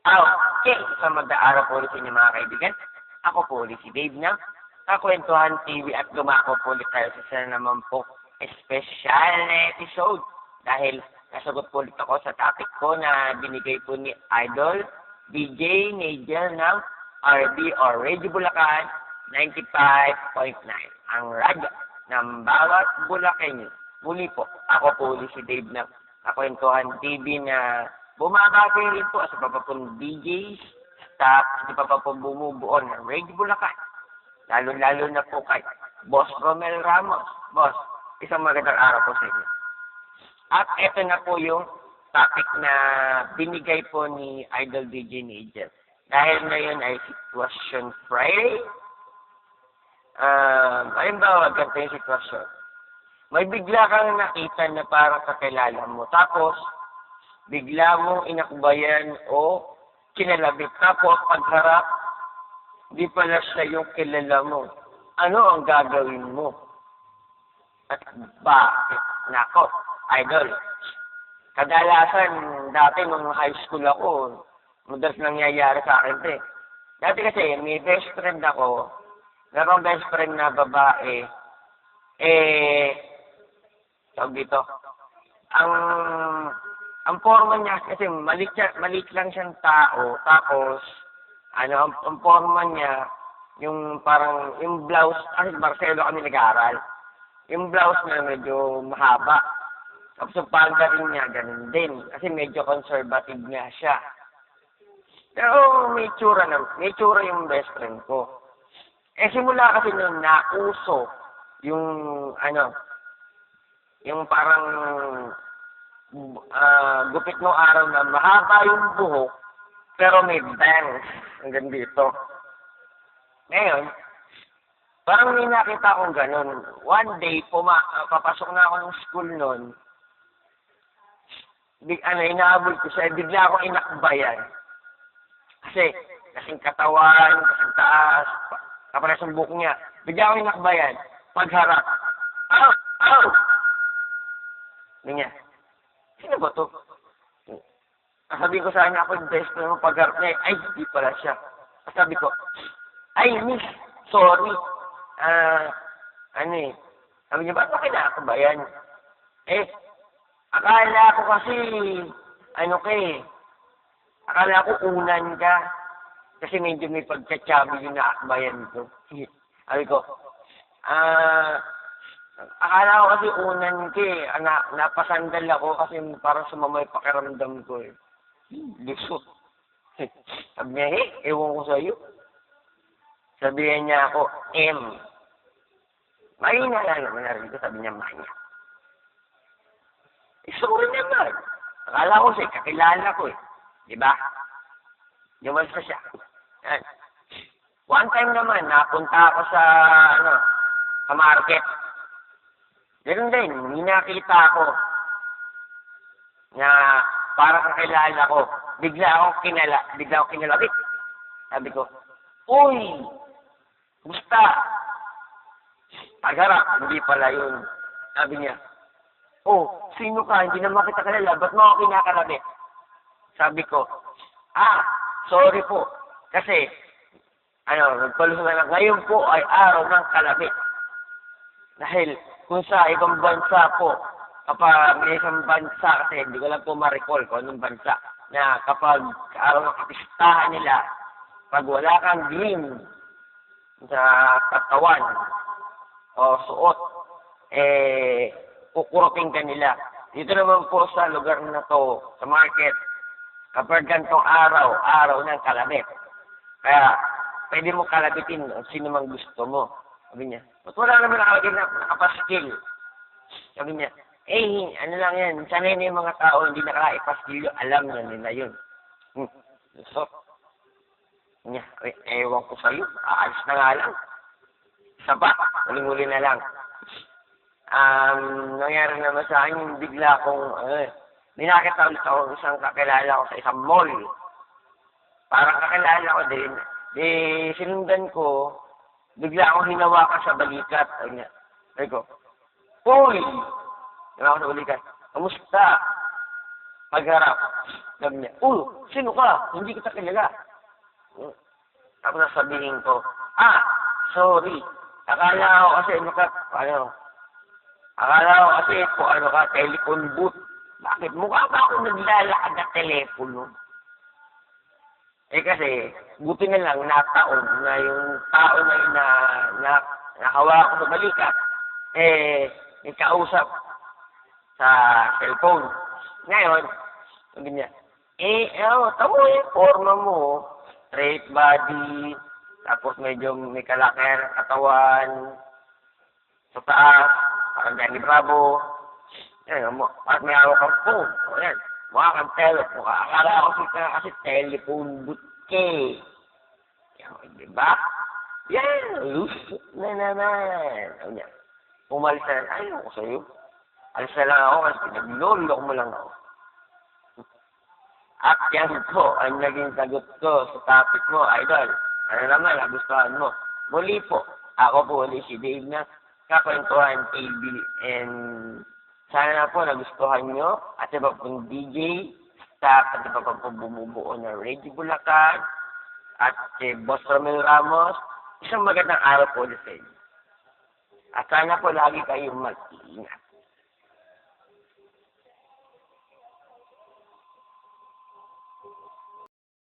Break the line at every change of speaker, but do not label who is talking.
Okay, sa mag-aaral po ulit sa inyo mga kaibigan. Ako po ulit si Dave ng Kakwentuhan TV at gumako po ulit tayo sa isa naman po special na episode. Dahil nasagot po ulit ako sa topic ko na binigay po ni Idol DJ Nigel ng RB or Radio Bulacan 95.9. Ang radyo ng bawat Bulacan. Muli po, ako po ulit si Dave ng Kakwentuhan TV na bumabati rin po sa papapong DJs, staff, di pa po bumubuo ng Radio Bulacan. Lalo-lalo na po kay Boss Romel Ramos. Boss, isang magandang araw po sa inyo. At ito na po yung topic na binigay po ni Idol DJ Nigel. Dahil ngayon ay Situation Friday. Halimbawa, ganito yung sitwasyon. May bigla kang nakita na parang kakilala mo. Tapos, bigla mong inakbayan o kinalabit. Tapos, pagharap, di pala siya yung kilala mo. Ano ang gagawin mo? At bakit? Nako, Idol. Kadalasan, dati nung high school ako, madalas nangyayari sa akin ito eh. Dati kasi, may best friend ako. Merong best friend na babae. Tawag dito. Ang forma niya, kasi maliit lang siyang tao. Tapos, ang forma niya, yung parang, yung blouse, kasi Marcelo kami nag-aaral. Yung blouse niya medyo mahaba. Tapos yung panga rin niya, ganun din. Kasi medyo conservative nga siya. Pero may tsura yung best friend ko. Simula kasi nung nauso, yung yung parang gupit ng araw na mahaba yung buhok, pero may bangs hanggang dito. Ngayon, parang may nakita akong ganun. One day, papasok na ako ng school nun, inaabot ko siya, bigla akong inakbayan. Kasi, kasing katawan, kasing taas, kapalas ang buhok niya. Bigla akong inakbayan. Pagharap. Ow! Niya. Sino ba to? Sabi ko sa kanya, ako yung best friend mo pagharap niya. Ay, hindi pala siya. Sabi ko, ay, miss, sorry. Sabi niya, ba't kinakabayan? Akala ko kasi, akala ko unan ka. Kasi medyo may pagkatsabi yung nakakbayan ko. Sabi ko, akala ko kasi unan ka eh. Napasandal ako kasi parang sumamay pakiramdam ko eh. Lusot. Sabi niya, ewan ko sa'yo. Sabihan niya ako, Mahina lang naman narinig ko, sabi niya, mahina. Sorry naman. Akala ko siya, kakilala ko eh. Diba? Yumalsa siya. Yan. One time naman, napunta ako sa market. Ganun din, nakita ako na parang kakilala ko. Bigla ako kinalabit. Sabi ko, uy! Gusta! Pagharap, hindi pala yun. Sabi niya, sino ka? Hindi naman kita kalala. Ba't mo ako kinakalabit? Sabi ko, sorry po. Kasi, nagpalusok na lang. Ngayon po ay araw ng kalabit. Dahil, kung sa ibang bansa po, kapag may isang bansa, kasi hindi ko lang po ma-recall kung anong bansa, na kapag araw ng kapistahan nila, pag wala kang green sa katawan o suot, kukurapin ka nila. Dito naman po sa lugar na to, sa market, kapag ganitong araw ng kalabit. Kaya, pwede mo kalabitin sino mang gusto mo. Sabi niya, ba't wala naman nakalagay na nakapaskil? Sabi niya, lang yan. Sana yun yung mga tao hindi nakaipaskil yun. Alam na nila yun. So, niya, ewan ko sa'yo. Aalis na nga lang. Isa pa, uling-uli na lang. Nangyari naman sa akin yung bigla akong, nakita ulit ako isang kakilala ko sa isang mall. Parang kakilala ko din. Sinundan ko, bigla akong hinawakan sa balikat. Sabi ko, uy! Hinawakan sa balikat. Kamusta? pagharap. Sabi niya, sino ka? Hindi kita kilala. Tapos sasabihin ko, sorry. Akala ko kasi telephone booth. Bakit? Mukha ba ako naglalakad na telepono? Kasi, buti na lang nataon na yung tao na yun na nakawa ko sa balikat, may kausap sa cellphone. Ngayon, sabi niya, tamo yung forma mo, straight body, tapos medyo may kalakir, katawan, sa taas, parang Danny Bravo. At may hawak kang phone. Yan. Mukha kang telephone. Akala ko kasi telephone booth ke. Diba? Yan. Lusot na naman. Yan. Umalis na. Ayaw ko sa'yo. Alis na lang ako kasi pinaglolok mo lang ako. At yan po ang naging sagot ko sa topic mo, idol. Ano naman, nagustuhan mo. Muli po, ako po ulit si Dave na Kakwentuhan TV, and sana na po nagustuhan nyo at iba pong DJ, staff at iba pong bumubuo ng Radio Bulacan at si Boss Romel Ramos. Isang magandang araw po ulit sa inyo. At sana po lagi kayong mag-iingat.